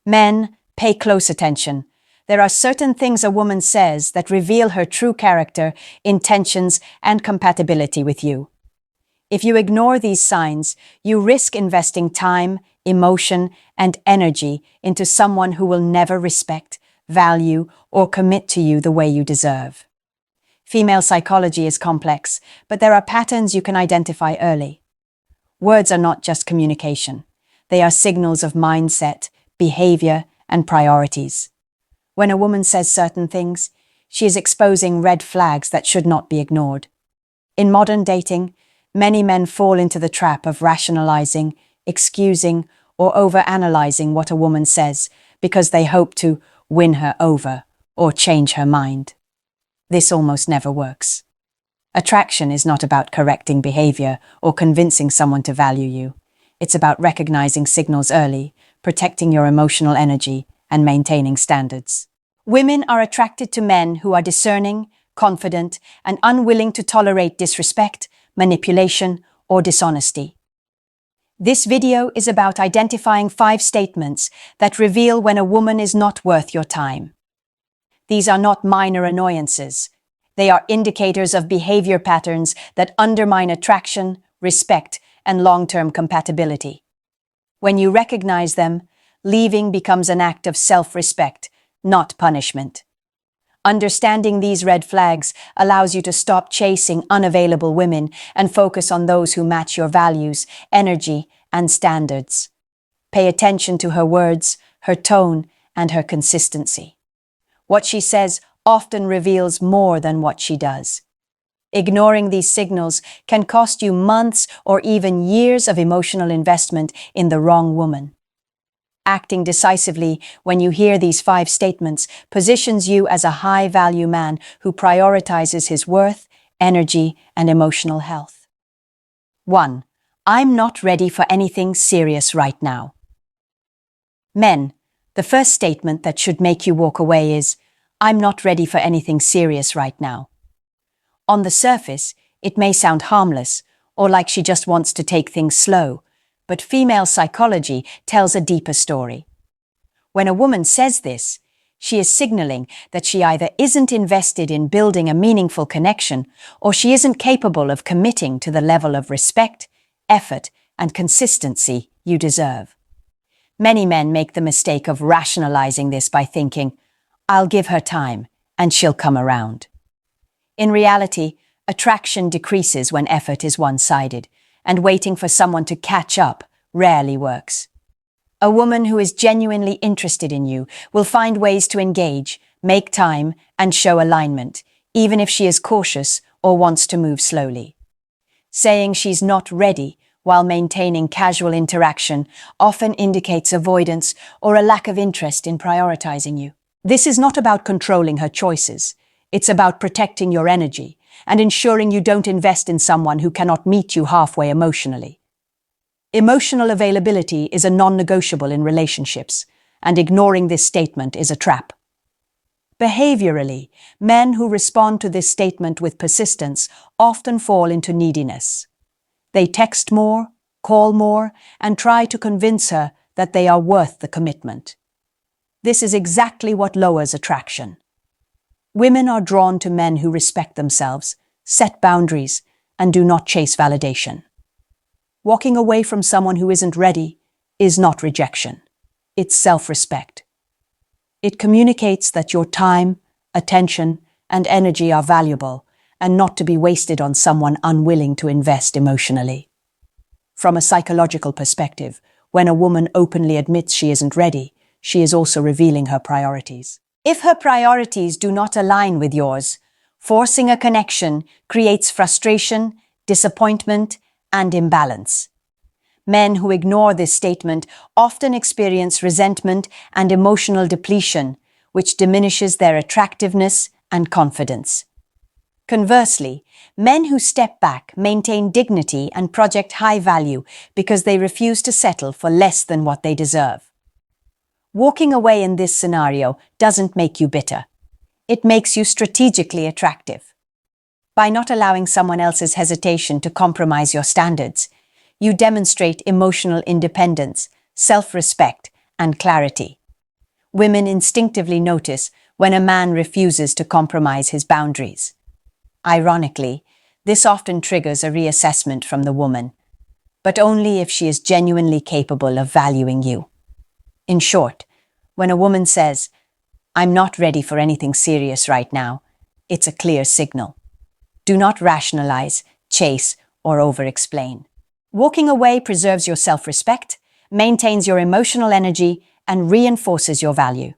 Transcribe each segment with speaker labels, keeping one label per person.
Speaker 1: Men, pay close attention. There are certain things a woman says that reveal her true character, intentions, and compatibility with you. If you ignore these signs, you risk investing time, emotion, and energy into someone who will never respect, value, or commit to you the way you deserve. Female psychology is complex, but there are patterns you can identify early. Words are not just communication. They are signals of mindset, behavior, and priorities. When a woman says certain things, she is exposing red flags that should not be ignored. In modern dating, many men fall into the trap of rationalizing, excusing, or overanalyzing what a woman says because they hope to win her over or change her mind. This almost never works. Attraction is not about correcting behavior or convincing someone to value you. It's about recognizing signals early, protecting your emotional energy, and maintaining standards. Women are attracted to men who are discerning, confident, and unwilling to tolerate disrespect, manipulation, or dishonesty. This video is about identifying 5 statements that reveal when a woman is not worth your time. These are not minor annoyances. They are indicators of behavior patterns that undermine attraction, respect, and long-term compatibility. When you recognize them, leaving becomes an act of self-respect, not punishment. Understanding these red flags allows you to stop chasing unavailable women and focus on those who match your values, energy, and standards. Pay attention to her words, her tone, and her consistency. What she says often reveals more than what she does. Ignoring these signals can cost you months or even years of emotional investment in the wrong woman. Acting decisively when you hear these 5 statements positions you as a high-value man who prioritizes his worth, energy, and emotional health. 1. I'm not ready for anything serious right now. Men, the first statement that should make you walk away is, I'm not ready for anything serious right now. On the surface, it may sound harmless or like she just wants to take things slow, but female psychology tells a deeper story. When a woman says this, she is signaling that she either isn't invested in building a meaningful connection or she isn't capable of committing to the level of respect, effort, and consistency you deserve. Many men make the mistake of rationalizing this by thinking, I'll give her time and she'll come around. In reality, attraction decreases when effort is one-sided, and waiting for someone to catch up rarely works. A woman who is genuinely interested in you will find ways to engage, make time, and show alignment, even if she is cautious or wants to move slowly. Saying she's not ready while maintaining casual interaction often indicates avoidance or a lack of interest in prioritizing you. This is not about controlling her choices. It's about protecting your energy and ensuring you don't invest in someone who cannot meet you halfway emotionally. Emotional availability is a non-negotiable in relationships, and ignoring this statement is a trap. Behaviorally, men who respond to this statement with persistence often fall into neediness. They text more, call more, and try to convince her that they are worth the commitment. This is exactly what lowers attraction. Women are drawn to men who respect themselves, set boundaries, and do not chase validation. Walking away from someone who isn't ready is not rejection. It's self-respect. It communicates that your time, attention, and energy are valuable and not to be wasted on someone unwilling to invest emotionally. From a psychological perspective, when a woman openly admits she isn't ready, she is also revealing her priorities. If her priorities do not align with yours, forcing a connection creates frustration, disappointment, and imbalance. Men who ignore this statement often experience resentment and emotional depletion, which diminishes their attractiveness and confidence. Conversely, men who step back maintain dignity and project high value because they refuse to settle for less than what they deserve. Walking away in this scenario doesn't make you bitter. It makes you strategically attractive. By not allowing someone else's hesitation to compromise your standards, you demonstrate emotional independence, self-respect, and clarity. Women instinctively notice when a man refuses to compromise his boundaries. Ironically, this often triggers a reassessment from the woman, but only if she is genuinely capable of valuing you. In short, when a woman says, "I'm not ready for anything serious right now," it's a clear signal. Do not rationalize, chase, or over-explain. Walking away preserves your self-respect, maintains your emotional energy, and reinforces your value.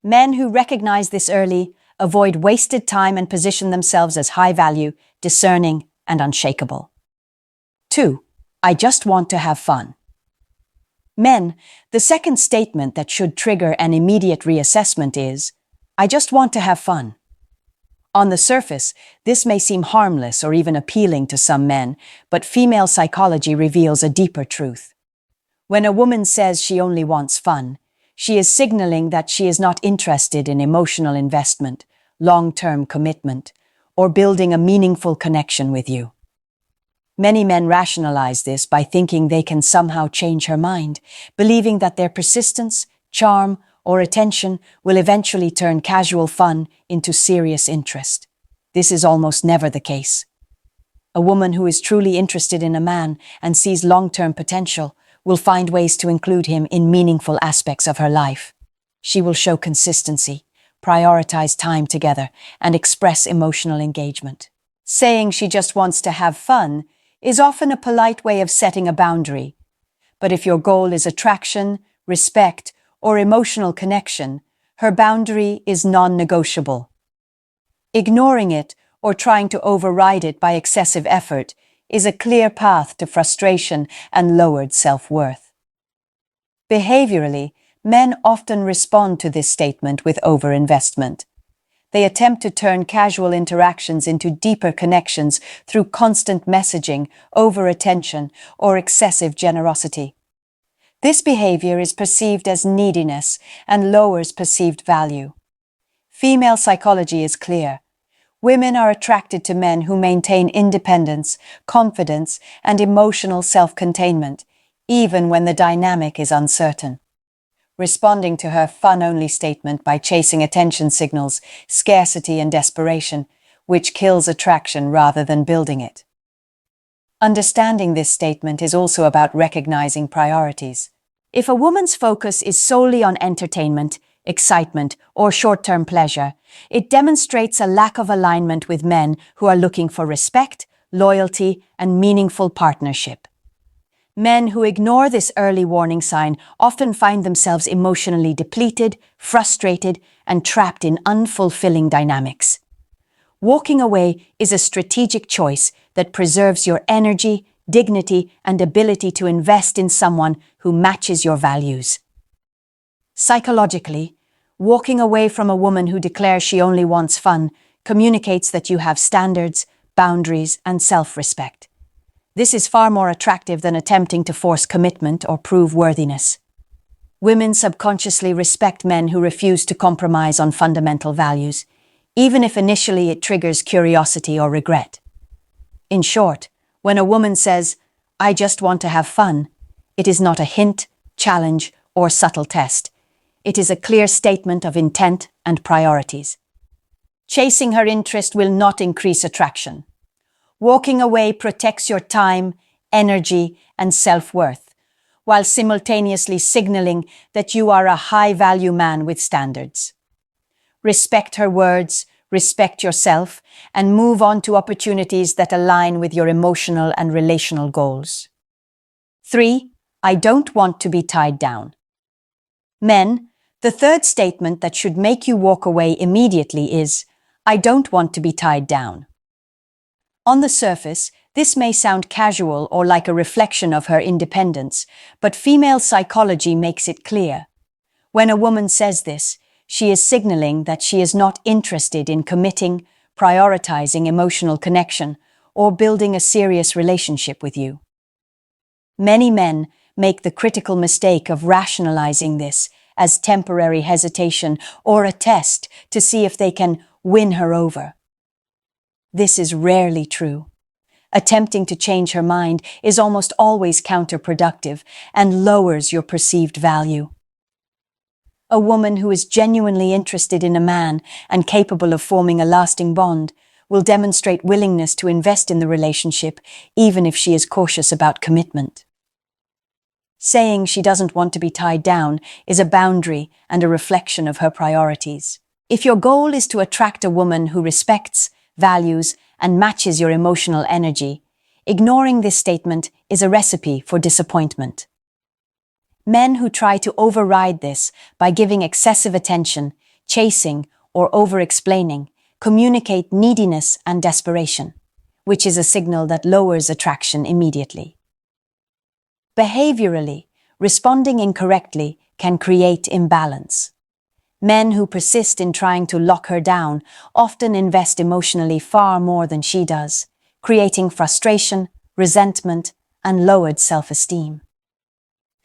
Speaker 1: Men who recognize this early avoid wasted time and position themselves as high value, discerning, and unshakable. 2. I just want to have fun. Men, the second statement that should trigger an immediate reassessment is, "I just want to have fun." On the surface, this may seem harmless or even appealing to some men, but female psychology reveals a deeper truth. When a woman says she only wants fun, she is signaling that she is not interested in emotional investment, long-term commitment, or building a meaningful connection with you. Many men rationalize this by thinking they can somehow change her mind, believing that their persistence, charm, or attention will eventually turn casual fun into serious interest. This is almost never the case. A woman who is truly interested in a man and sees long-term potential will find ways to include him in meaningful aspects of her life. She will show consistency, prioritize time together, and express emotional engagement. Saying she just wants to have fun is often a polite way of setting a boundary. But if your goal is attraction, respect, or emotional connection, her boundary is non-negotiable. Ignoring it or trying to override it by excessive effort is a clear path to frustration and lowered self-worth. Behaviorally, men often respond to this statement with overinvestment. They attempt to turn casual interactions into deeper connections through constant messaging, over-attention, or excessive generosity. This behavior is perceived as neediness and lowers perceived value. Female psychology is clear. Women are attracted to men who maintain independence, confidence, and emotional self-containment, even when the dynamic is uncertain. Responding to her fun-only statement by chasing attention signals scarcity and desperation, which kills attraction rather than building it. Understanding this statement is also about recognizing priorities. If a woman's focus is solely on entertainment, excitement, or short-term pleasure, it demonstrates a lack of alignment with men who are looking for respect, loyalty, and meaningful partnership. Men who ignore this early warning sign often find themselves emotionally depleted, frustrated, and trapped in unfulfilling dynamics. Walking away is a strategic choice that preserves your energy, dignity, and ability to invest in someone who matches your values. Psychologically, walking away from a woman who declares she only wants fun communicates that you have standards, boundaries, and self-respect. This is far more attractive than attempting to force commitment or prove worthiness. Women subconsciously respect men who refuse to compromise on fundamental values, even if initially it triggers curiosity or regret. In short, when a woman says, "I just want to have fun," it is not a hint, challenge, or subtle test. It is a clear statement of intent and priorities. Chasing her interest will not increase attraction. Walking away protects your time, energy, and self-worth, while simultaneously signaling that you are a high-value man with standards. Respect her words, respect yourself, and move on to opportunities that align with your emotional and relational goals. 3. I don't want to be tied down. Men, the third statement that should make you walk away immediately is, "I don't want to be tied down." On the surface, this may sound casual or like a reflection of her independence, but female psychology makes it clear. When a woman says this, she is signaling that she is not interested in committing, prioritizing emotional connection, or building a serious relationship with you. Many men make the critical mistake of rationalizing this as temporary hesitation or a test to see if they can win her over. This is rarely true. Attempting to change her mind is almost always counterproductive and lowers your perceived value. A woman who is genuinely interested in a man and capable of forming a lasting bond will demonstrate willingness to invest in the relationship, even if she is cautious about commitment. Saying she doesn't want to be tied down is a boundary and a reflection of her priorities. If your goal is to attract a woman who respects, values, and matches your emotional energy, ignoring this statement is a recipe for disappointment. Men who try to override this by giving excessive attention, chasing, or over-explaining communicate neediness and desperation, which is a signal that lowers attraction immediately. Behaviorally, responding incorrectly can create imbalance. Men who persist in trying to lock her down often invest emotionally far more than she does, creating frustration, resentment, and lowered self-esteem.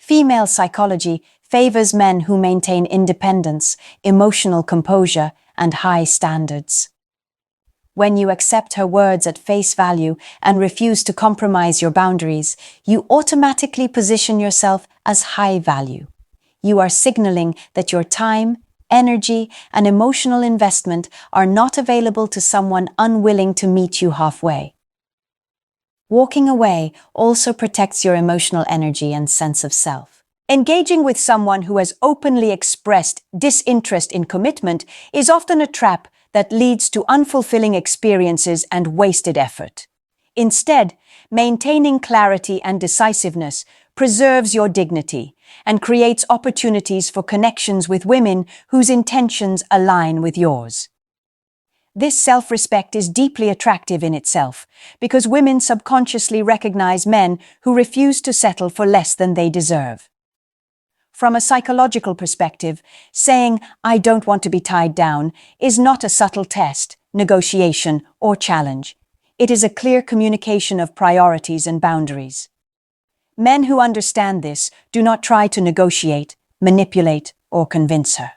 Speaker 1: Female psychology favors men who maintain independence, emotional composure, and high standards. When you accept her words at face value and refuse to compromise your boundaries, you automatically position yourself as high value. You are signaling that your time, energy, and emotional investment are not available to someone unwilling to meet you halfway. Walking away also protects your emotional energy and sense of self. Engaging with someone who has openly expressed disinterest in commitment is often a trap that leads to unfulfilling experiences and wasted effort. Instead, maintaining clarity and decisiveness preserves your dignity and creates opportunities for connections with women whose intentions align with yours. This self-respect is deeply attractive in itself because women subconsciously recognize men who refuse to settle for less than they deserve. From a psychological perspective, saying, "I don't want to be tied down," is not a subtle test, negotiation, or challenge. It is a clear communication of priorities and boundaries. Men who understand this do not try to negotiate, manipulate, or convince her.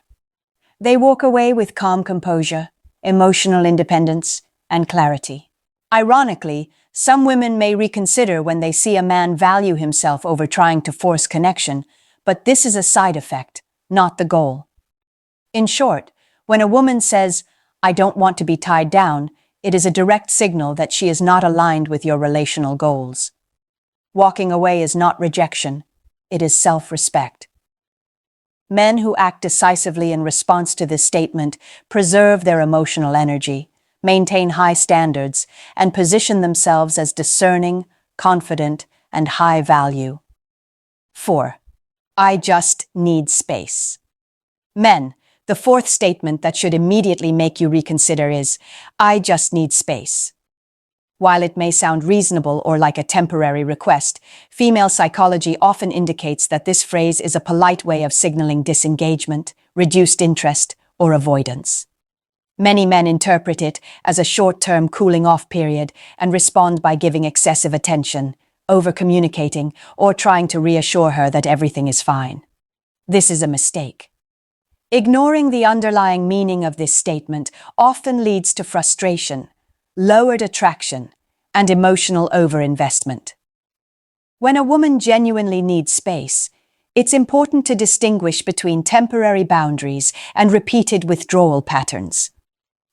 Speaker 1: They walk away with calm composure, emotional independence, and clarity. Ironically, some women may reconsider when they see a man value himself over trying to force connection, but this is a side effect, not the goal. In short, when a woman says, "I don't want to be tied down," it is a direct signal that she is not aligned with your relational goals. Walking away is not rejection, it is self-respect. Men who act decisively in response to this statement preserve their emotional energy, maintain high standards, and position themselves as discerning, confident, and high value. 4. I just need space. Men, the fourth statement that should immediately make you reconsider is, "I just need space." While it may sound reasonable or like a temporary request, female psychology often indicates that this phrase is a polite way of signaling disengagement, reduced interest, or avoidance. Many men interpret it as a short-term cooling-off period and respond by giving excessive attention, over-communicating, or trying to reassure her that everything is fine. This is a mistake. Ignoring the underlying meaning of this statement often leads to frustration, lowered attraction, and emotional overinvestment. When a woman genuinely needs space, it's important to distinguish between temporary boundaries and repeated withdrawal patterns.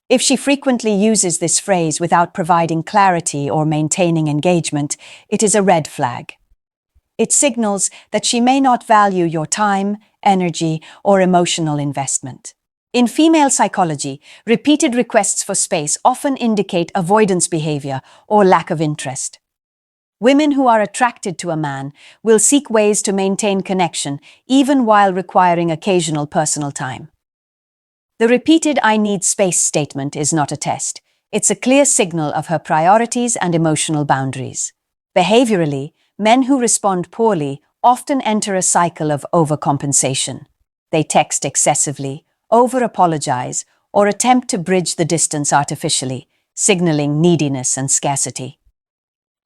Speaker 1: If she frequently uses this phrase without providing clarity or maintaining engagement, it is a red flag. It signals that she may not value your time, energy, or emotional investment. In female psychology, repeated requests for space often indicate avoidance behavior or lack of interest. Women who are attracted to a man will seek ways to maintain connection even while requiring occasional personal time. The repeated "I need space" statement is not a test. It's a clear signal of her priorities and emotional boundaries. Behaviorally, men who respond poorly often enter a cycle of overcompensation. They text excessively, over-apologize, or attempt to bridge the distance artificially, signaling neediness and scarcity.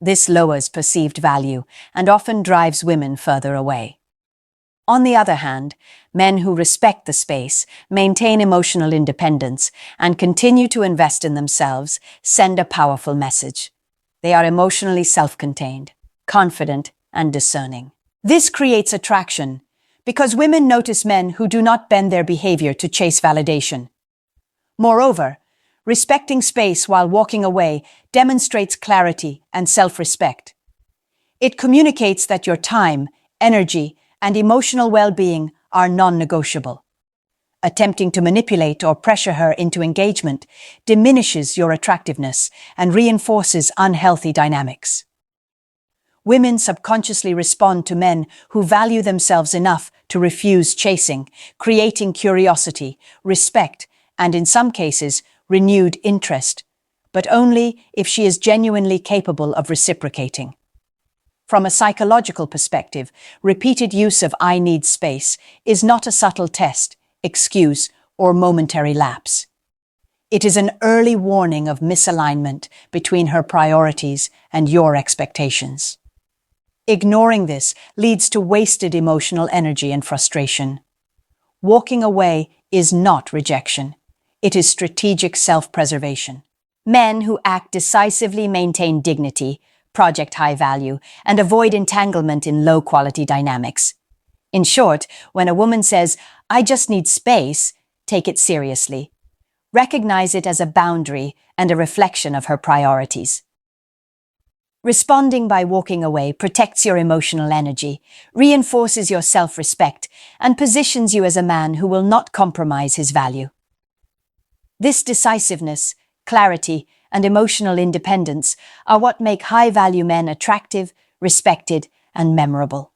Speaker 1: This lowers perceived value and often drives women further away. On the other hand, men who respect the space, maintain emotional independence, and continue to invest in themselves send a powerful message. They are emotionally self-contained, confident, and discerning. This creates attraction because women notice men who do not bend their behavior to chase validation. Moreover, respecting space while walking away demonstrates clarity and self-respect. It communicates that your time, energy, and emotional well-being are non-negotiable. Attempting to manipulate or pressure her into engagement diminishes your attractiveness and reinforces unhealthy dynamics. Women subconsciously respond to men who value themselves enough to refuse chasing, creating curiosity, respect, and in some cases, renewed interest, but only if she is genuinely capable of reciprocating. From a psychological perspective, repeated use of "I need space" is not a subtle test, excuse, or momentary lapse. It is an early warning of misalignment between her priorities and your expectations. Ignoring this leads to wasted emotional energy and frustration. Walking away is not rejection. It is strategic self-preservation. Men who act decisively maintain dignity, project high value, and avoid entanglement in low-quality dynamics. In short, when a woman says, "I just need space," take it seriously. Recognize it as a boundary and a reflection of her priorities. Responding by walking away protects your emotional energy, reinforces your self-respect, and positions you as a man who will not compromise his value. This decisiveness, clarity, and emotional independence are what make high-value men attractive, respected, and memorable.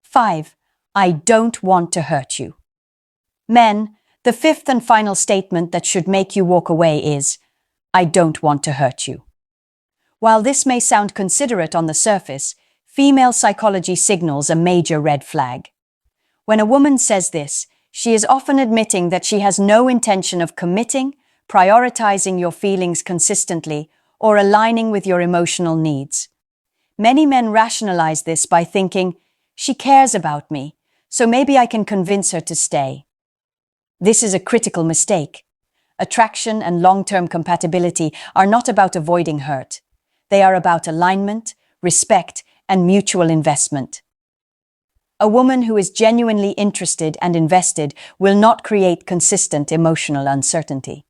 Speaker 1: 5. I don't want to hurt you. Men, the fifth and final statement that should make you walk away is, "I don't want to hurt you." While this may sound considerate on the surface, female psychology signals a major red flag. When a woman says this, she is often admitting that she has no intention of committing, prioritizing your feelings consistently, or aligning with your emotional needs. Many men rationalize this by thinking, "She cares about me, so maybe I can convince her to stay." This is a critical mistake. Attraction and long-term compatibility are not about avoiding hurt. They are about alignment, respect, and mutual investment. A woman who is genuinely interested and invested will not create consistent emotional uncertainty.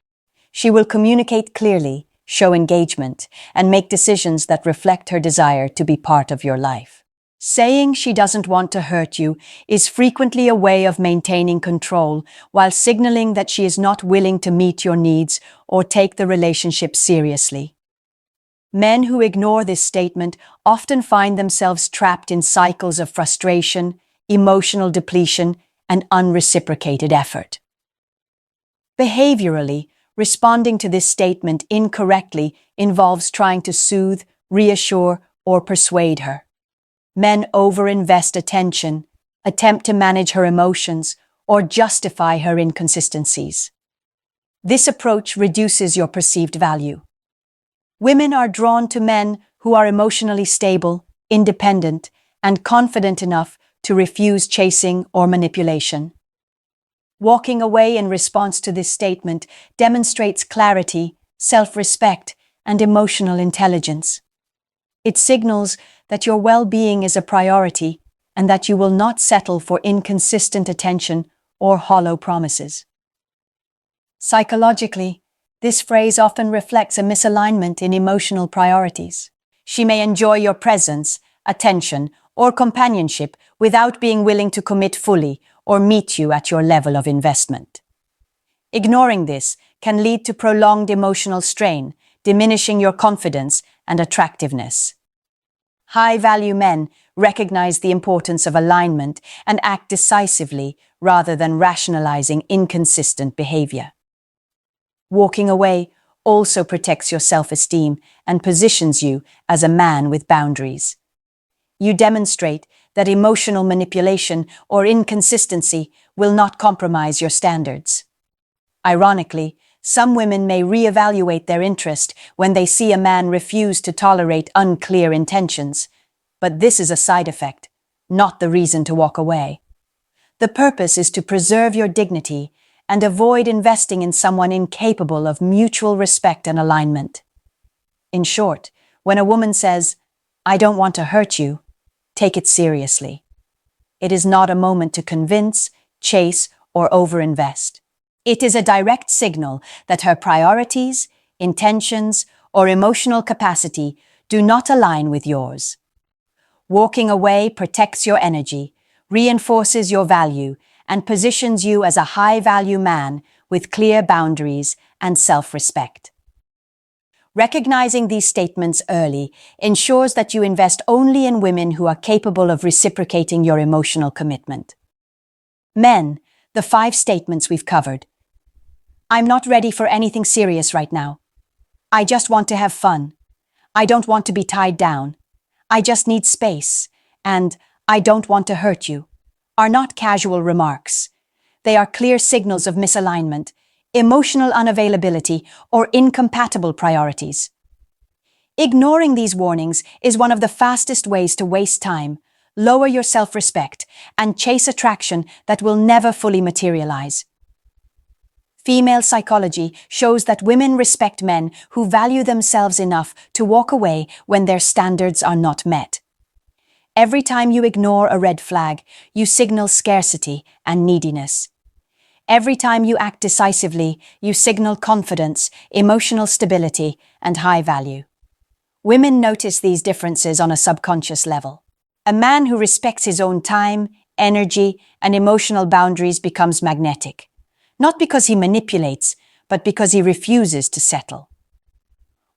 Speaker 1: She will communicate clearly, show engagement, and make decisions that reflect her desire to be part of your life. Saying she doesn't want to hurt you is frequently a way of maintaining control while signaling that she is not willing to meet your needs or take the relationship seriously. Men who ignore this statement often find themselves trapped in cycles of frustration, emotional depletion, and unreciprocated effort. Behaviorally, responding to this statement incorrectly involves trying to soothe, reassure, or persuade her. Men overinvest attention, attempt to manage her emotions, or justify her inconsistencies. This approach reduces your perceived value. Women are drawn to men who are emotionally stable, independent, and confident enough to refuse chasing or manipulation. Walking away in response to this statement demonstrates clarity, self-respect, and emotional intelligence. It signals that your well-being is a priority and that you will not settle for inconsistent attention or hollow promises. Psychologically, this phrase often reflects a misalignment in emotional priorities. She may enjoy your presence, attention, or companionship without being willing to commit fully or meet you at your level of investment. Ignoring this can lead to prolonged emotional strain, diminishing your confidence and attractiveness. High-value men recognize the importance of alignment and act decisively rather than rationalizing inconsistent behavior. Walking away also protects your self-esteem and positions you as a man with boundaries. You demonstrate that emotional manipulation or inconsistency will not compromise your standards. Ironically, some women may reevaluate their interest when they see a man refuse to tolerate unclear intentions, but this is a side effect, not the reason to walk away. The purpose is to preserve your dignity and avoid investing in someone incapable of mutual respect and alignment. In short, when a woman says, "I don't want to hurt you," take it seriously. It is not a moment to convince, chase, or overinvest. It is a direct signal that her priorities, intentions, or emotional capacity do not align with yours. Walking away protects your energy, reinforces your value, and positions you as a high-value man with clear boundaries and self-respect. Recognizing these statements early ensures that you invest only in women who are capable of reciprocating your emotional commitment. Men, the 5 statements we've covered. I'm not ready for anything serious right now. I just want to have fun. I don't want to be tied down. I just need space. And I don't want to hurt you, are not casual remarks. They are clear signals of misalignment, emotional unavailability, or incompatible priorities. Ignoring these warnings is one of the fastest ways to waste time, lower your self-respect, and chase attraction that will never fully materialize. Female psychology shows that women respect men who value themselves enough to walk away when their standards are not met. Every time you ignore a red flag, you signal scarcity and neediness. Every time you act decisively, you signal confidence, emotional stability, and high value. Women notice these differences on a subconscious level. A man who respects his own time, energy, and emotional boundaries becomes magnetic. Not because he manipulates, but because he refuses to settle.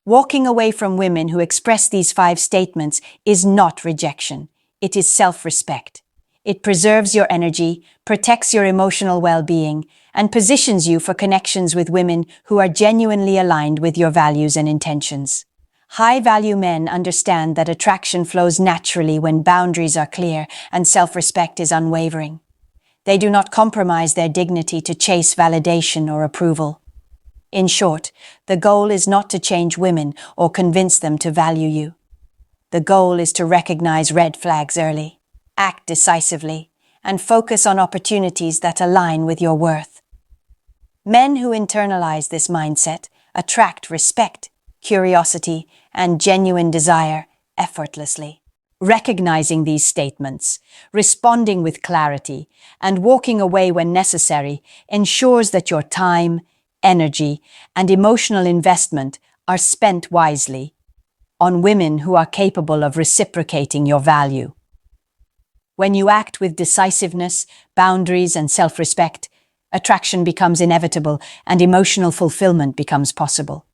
Speaker 1: Walking away from women who express these 5 statements is not rejection. It is self-respect. It preserves your energy, protects your emotional well-being, and positions you for connections with women who are genuinely aligned with your values and intentions. High-value men understand that attraction flows naturally when boundaries are clear and self-respect is unwavering. They do not compromise their dignity to chase validation or approval. In short, the goal is not to change women or convince them to value you. The goal is to recognize red flags early, act decisively, and focus on opportunities that align with your worth. Men who internalize this mindset attract respect, curiosity, and genuine desire effortlessly. Recognizing these statements, responding with clarity, and walking away when necessary ensures that your time, energy, and emotional investment are spent wisely on women who are capable of reciprocating your value. When you act with decisiveness, boundaries, and self-respect, attraction becomes inevitable and emotional fulfillment becomes possible.